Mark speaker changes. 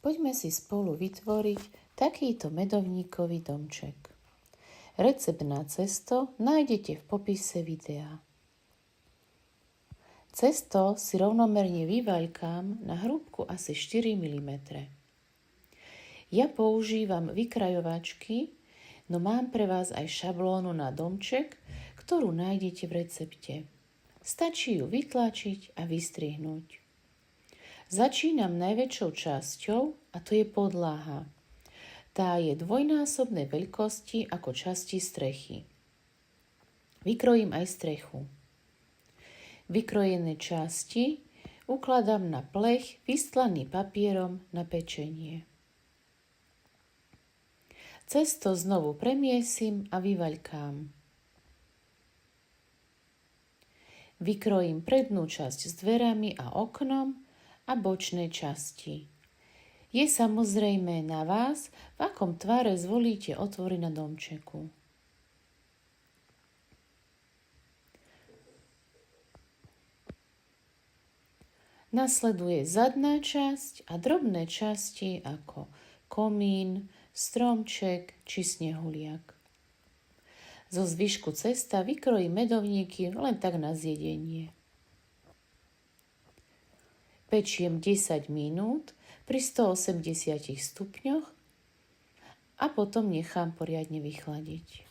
Speaker 1: Poďme si spolu vytvoriť takýto medovníkový domček. Recept na cesto nájdete v popise videa. Cesto si rovnomerne vyvaľkám na hrúbku asi 4 mm. Ja používam vykrajovačky, no mám pre vás aj šablónu na domček, ktorú nájdete v recepte. Stačí ju vytlačiť a vystrihnúť. Začínam najväčšou časťou a to je podlaha. Tá je dvojnásobnej veľkosti ako časti strechy. Vykrojím aj strechu. Vykrojené časti ukladám na plech vystlaný papierom na pečenie. Cesto znovu premiesím a vyvaľkám. Vykrojím prednú časť s dverami a oknom a bočné časti. Je samozrejme na vás, v akom tvare zvolíte otvory na domčeku. Nasleduje zadná časť a drobné časti ako komín, stromček či snehuliak. Zo zvyšku cesta vykrojím medovníky len tak na zjedenie. Pečiem 10 minút pri 180 stupňoch a potom nechám poriadne vychladiť.